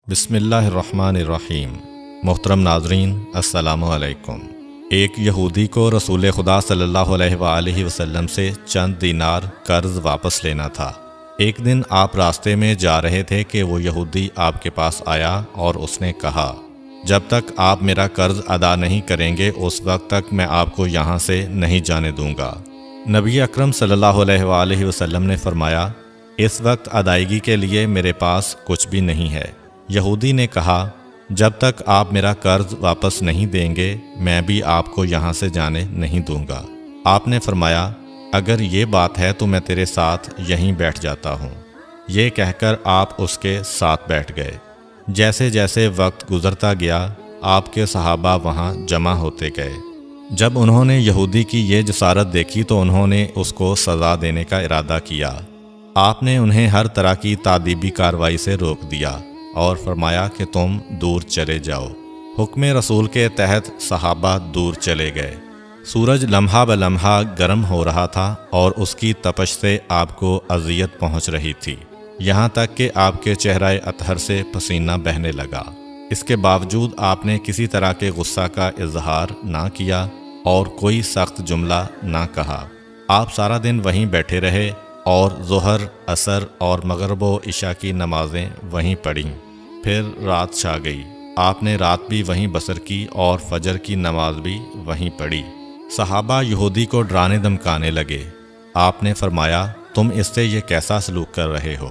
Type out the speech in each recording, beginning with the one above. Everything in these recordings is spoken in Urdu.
بسم اللہ الرحمن الرحیم۔ محترم ناظرین، السلام علیکم۔ ایک یہودی کو رسول خدا صلی اللہ علیہ وآلہ وسلم سے چند دینار قرض واپس لینا تھا۔ ایک دن آپ راستے میں جا رہے تھے کہ وہ یہودی آپ کے پاس آیا اور اس نے کہا، جب تک آپ میرا قرض ادا نہیں کریں گے اس وقت تک میں آپ کو یہاں سے نہیں جانے دوں گا۔ نبی اکرم صلی اللہ علیہ وآلہ وسلم نے فرمایا، اس وقت ادائیگی کے لیے میرے پاس کچھ بھی نہیں ہے۔ یہودی نے کہا، جب تک آپ میرا قرض واپس نہیں دیں گے میں بھی آپ کو یہاں سے جانے نہیں دوں گا۔ آپ نے فرمایا، اگر یہ بات ہے تو میں تیرے ساتھ یہیں بیٹھ جاتا ہوں۔ یہ کہہ کر آپ اس کے ساتھ بیٹھ گئے۔ جیسے جیسے وقت گزرتا گیا آپ کے صحابہ وہاں جمع ہوتے گئے۔ جب انہوں نے یہودی کی یہ جسارت دیکھی تو انہوں نے اس کو سزا دینے کا ارادہ کیا۔ آپ نے انہیں ہر طرح کی تادیبی کارروائی سے روک دیا اور فرمایا کہ تم دور چلے جاؤ۔ حکم رسول کے تحت صحابہ دور چلے گئے۔ سورج لمحہ بلمحہ گرم ہو رہا تھا اور اس کی تپش سے آپ کو اذیت پہنچ رہی تھی، یہاں تک کہ آپ کے چہرہ اطہر سے پسینہ بہنے لگا۔ اس کے باوجود آپ نے کسی طرح کے غصہ کا اظہار نہ کیا اور کوئی سخت جملہ نہ کہا۔ آپ سارا دن وہیں بیٹھے رہے اور ظہر، عصر اور مغرب و عشاء کی نمازیں وہیں پڑھیں۔ پھر رات چھا گئی۔ آپ نے رات بھی وہیں بسر کی اور فجر کی نماز بھی وہیں پڑھی۔ صحابہ یہودی کو ڈرانے دھمکانے لگے۔ آپ نے فرمایا، تم اس سے یہ کیسا سلوک کر رہے ہو؟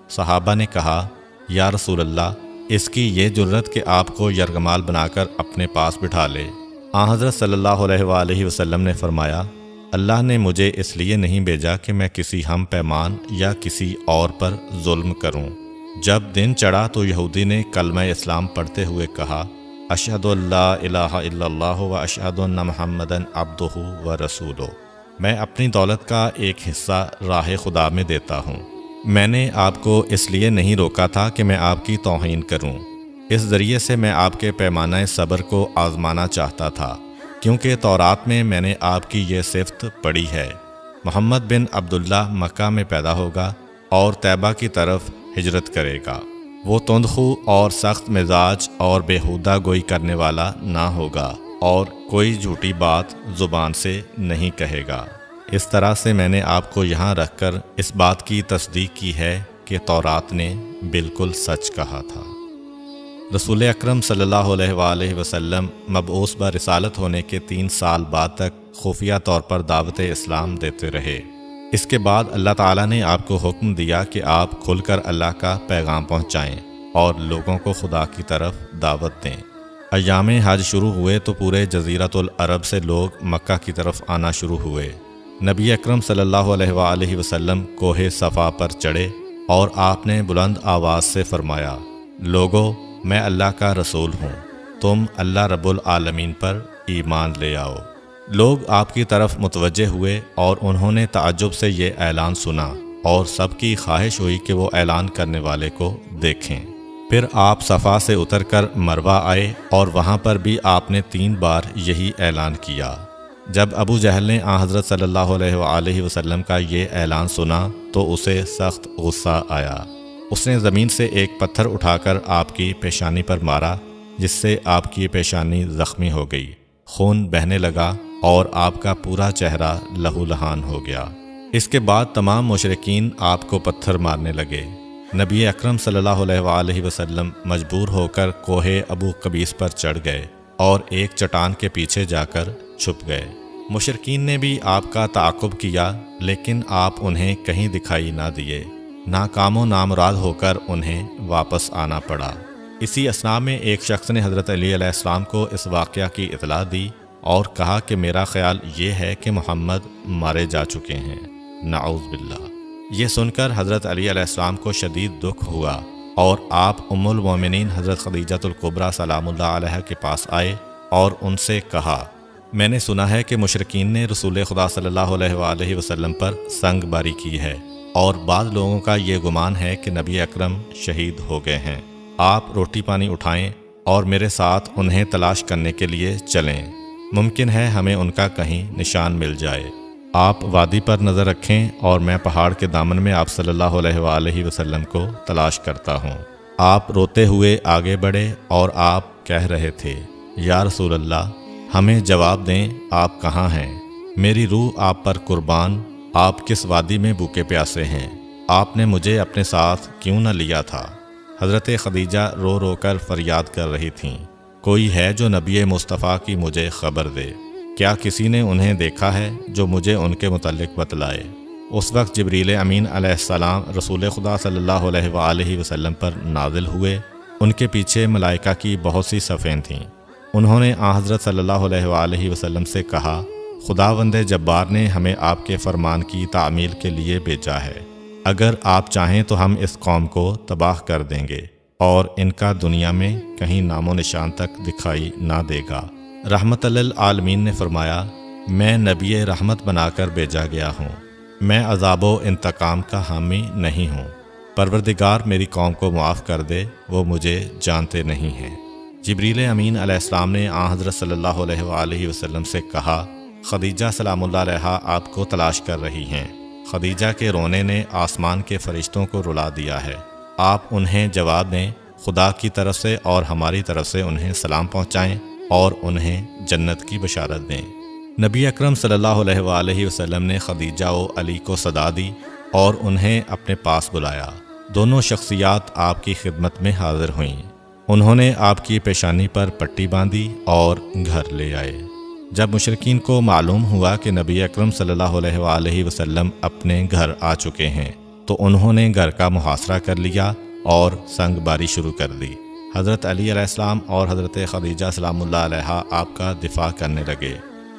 صحابہ نے کہا، یا رسول اللہ، اس کی یہ جرت کہ آپ کو یرغمال بنا کر اپنے پاس بٹھا لے۔ آن حضرت صلی اللہ علیہ وآلہ وسلم نے فرمایا، اللہ نے مجھے اس لیے نہیں بھیجا کہ میں کسی ہم پیمان یا کسی اور پر ظلم کروں۔ جب دن چڑھا تو یہودی نے کلمہ اسلام پڑھتے ہوئے کہا، اشہد ان لا الہ الا اللہ و اشہد ان محمدً عبدہ و رسولہ۔ میں اپنی دولت کا ایک حصہ راہ خدا میں دیتا ہوں۔ میں نے آپ کو اس لیے نہیں روکا تھا کہ میں آپ کی توہین کروں۔ اس ذریعے سے میں آپ کے پیمانہ صبر کو آزمانا چاہتا تھا، کیونکہ تورات میں میں نے آپ کی یہ صفت پڑھی ہے، محمد بن عبداللہ مکہ میں پیدا ہوگا اور طیبہ کی طرف ہجرت کرے گا۔ وہ تندخو اور سخت مزاج اور بیہودہ گوئی کرنے والا نہ ہوگا اور کوئی جھوٹی بات زبان سے نہیں کہے گا۔ اس طرح سے میں نے آپ کو یہاں رکھ کر اس بات کی تصدیق کی ہے کہ تورات نے بالکل سچ کہا تھا۔ رسول اکرم صلی اللہ علیہ وآلہ وسلم مبعوث برسالت ہونے کے 3 سال بعد تک خفیہ طور پر دعوت اسلام دیتے رہے۔ اس کے بعد اللہ تعالیٰ نے آپ کو حکم دیا کہ آپ کھل کر اللہ کا پیغام پہنچائیں اور لوگوں کو خدا کی طرف دعوت دیں۔ ایام حج شروع ہوئے تو پورے جزیرۃ العرب سے لوگ مکہ کی طرف آنا شروع ہوئے۔ نبی اکرم صلی اللہ علیہ وآلہ وسلم کوہ صفا پر چڑھے اور آپ نے بلند آواز سے فرمایا، لوگو، میں اللہ کا رسول ہوں، تم اللہ رب العالمین پر ایمان لے آؤ۔ لوگ آپ کی طرف متوجہ ہوئے اور انہوں نے تعجب سے یہ اعلان سنا اور سب کی خواہش ہوئی کہ وہ اعلان کرنے والے کو دیکھیں۔ پھر آپ صفا سے اتر کر مروہ آئے اور وہاں پر بھی آپ نے 3 بار یہی اعلان کیا۔ جب ابو جہل نے آن حضرت صلی اللہ علیہ وآلہ وسلم کا یہ اعلان سنا تو اسے سخت غصہ آیا۔ اس نے زمین سے ایک پتھر اٹھا کر آپ کی پیشانی پر مارا، جس سے آپ کی پیشانی زخمی ہو گئی، خون بہنے لگا اور آپ کا پورا چہرہ لہو لہان ہو گیا۔ اس کے بعد تمام مشرکین آپ کو پتھر مارنے لگے۔ نبی اکرم صلی اللہ علیہ وآلہ وسلم مجبور ہو کر کوہ ابو قبیس پر چڑھ گئے اور ایک چٹان کے پیچھے جا کر چھپ گئے۔ مشرکین نے بھی آپ کا تعاقب کیا لیکن آپ انہیں کہیں دکھائی نہ دیے۔ ناکام و نامراد ہو کر انہیں واپس آنا پڑا۔ اسی اثناء میں ایک شخص نے حضرت علی علیہ السلام کو اس واقعہ کی اطلاع دی اور کہا کہ میرا خیال یہ ہے کہ محمد مارے جا چکے ہیں، نعوذ باللہ۔ یہ سن کر حضرت علی علیہ السلام کو شدید دکھ ہوا اور آپ ام المومنین حضرت خدیجہ الکبریٰ سلام اللہ علیہ کے پاس آئے اور ان سے کہا، میں نے سنا ہے کہ مشرکین نے رسول خدا صلی اللہ علیہ وآلہ وسلم پر سنگ باری کی ہے اور بعض لوگوں کا یہ گمان ہے کہ نبی اکرم شہید ہو گئے ہیں۔ آپ روٹی پانی اٹھائیں اور میرے ساتھ انہیں تلاش کرنے کے لیے چلیں، ممکن ہے ہمیں ان کا کہیں نشان مل جائے۔ آپ وادی پر نظر رکھیں اور میں پہاڑ کے دامن میں آپ صلی اللہ علیہ وآلہ وسلم کو تلاش کرتا ہوں۔ آپ روتے ہوئے آگے بڑھے اور آپ کہہ رہے تھے، یا رسول اللہ، ہمیں جواب دیں، آپ کہاں ہیں؟ میری روح آپ پر قربان، آپ کس وادی میں بھوکے پیاسے ہیں؟ آپ نے مجھے اپنے ساتھ کیوں نہ لیا تھا؟ حضرت خدیجہ رو رو کر فریاد کر رہی تھیں، کوئی ہے جو نبی مصطفیٰ کی مجھے خبر دے؟ کیا کسی نے انہیں دیکھا ہے جو مجھے ان کے متعلق بتلائے؟ اس وقت جبریل امین علیہ السلام رسول خدا صلی اللہ علیہ وآلہ وسلم پر نازل ہوئے۔ ان کے پیچھے ملائکہ کی بہت سی صفیں تھیں۔ انہوں نے حضرت صلی اللہ علیہ وآلہ وسلم سے کہا، خداوند جبار نے ہمیں آپ کے فرمان کی تعمیل کے لیے بھیجا ہے۔ اگر آپ چاہیں تو ہم اس قوم کو تباہ کر دیں گے اور ان کا دنیا میں کہیں نام و نشان تک دکھائی نہ دے گا۔ رحمت للعالمین نے فرمایا، میں نبی رحمت بنا کر بھیجا گیا ہوں، میں عذاب و انتقام کا حامی نہیں ہوں۔ پروردگار میری قوم کو معاف کر دے، وہ مجھے جانتے نہیں ہیں۔ جبریل امین علیہ السلام نے حضرت صلی اللہ علیہ وآلہ وسلم سے کہا، خدیجہ سلام اللہ علیہا آپ کو تلاش کر رہی ہیں۔ خدیجہ کے رونے نے آسمان کے فرشتوں کو رلا دیا ہے۔ آپ انہیں جواب دیں، خدا کی طرف سے اور ہماری طرف سے انہیں سلام پہنچائیں اور انہیں جنت کی بشارت دیں۔ نبی اکرم صلی اللہ علیہ وآلہ وسلم نے خدیجہ و علی کو صدا دی اور انہیں اپنے پاس بلایا۔ دونوں شخصیات آپ کی خدمت میں حاضر ہوئیں۔ انہوں نے آپ کی پیشانی پر پٹی باندھی اور گھر لے آئے۔ جب مشرکین کو معلوم ہوا کہ نبی اکرم صلی اللہ علیہ وآلہ وسلم اپنے گھر آ چکے ہیں تو انہوں نے گھر کا محاصرہ کر لیا اور سنگ باری شروع کر دی۔ حضرت علی علیہ السلام اور حضرت خدیجہ سلام اللہ علیہا آپ کا دفاع کرنے لگے۔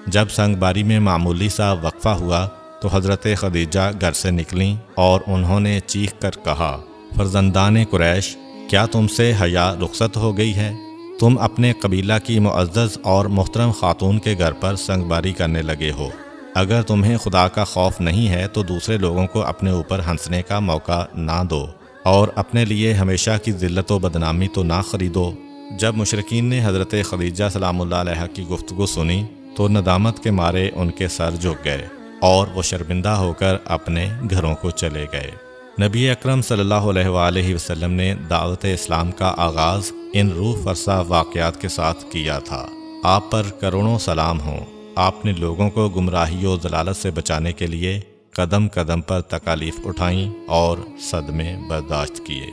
جب سنگ باری میں معمولی سا وقفہ ہوا تو حضرت خدیجہ گھر سے نکلیں اور انہوں نے چیخ کر کہا، فرزندان قریش، کیا تم سے حیا رخصت ہو گئی ہے؟ تم اپنے قبیلہ کی معزز اور محترم خاتون کے گھر پر سنگ باری کرنے لگے ہو۔ اگر تمہیں خدا کا خوف نہیں ہے تو دوسرے لوگوں کو اپنے اوپر ہنسنے کا موقع نہ دو اور اپنے لیے ہمیشہ کی ذلت و بدنامی تو نہ خریدو۔ جب مشرکین نے حضرت خدیجہ سلام اللہ علیہا کی گفتگو سنی تو ندامت کے مارے ان کے سر جھک گئے اور وہ شرمندہ ہو کر اپنے گھروں کو چلے گئے۔ نبی اکرم صلی اللہ علیہ وآلہ وسلم نے دعوت اسلام کا آغاز ان روح فرسا واقعات کے ساتھ کیا تھا۔ آپ پر کروڑوں سلام ہوں۔ آپ نے لوگوں کو گمراہی و ضلالت سے بچانے کے لیے قدم قدم پر تکالیف اٹھائیں اور صدمے برداشت کیے۔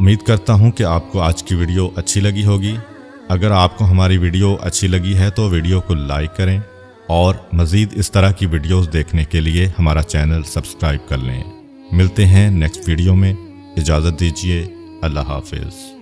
امید کرتا ہوں کہ آپ کو آج کی ویڈیو اچھی لگی ہوگی۔ اگر آپ کو ہماری ویڈیو اچھی لگی ہے تو ویڈیو کو لائک کریں اور مزید اس طرح کی ویڈیوز دیکھنے کے لیے ہمارا چینل سبسکرائب کر لیں۔ ملتے ہیں نیکسٹ ویڈیو میں، اجازت دیجیے، اللہ حافظ۔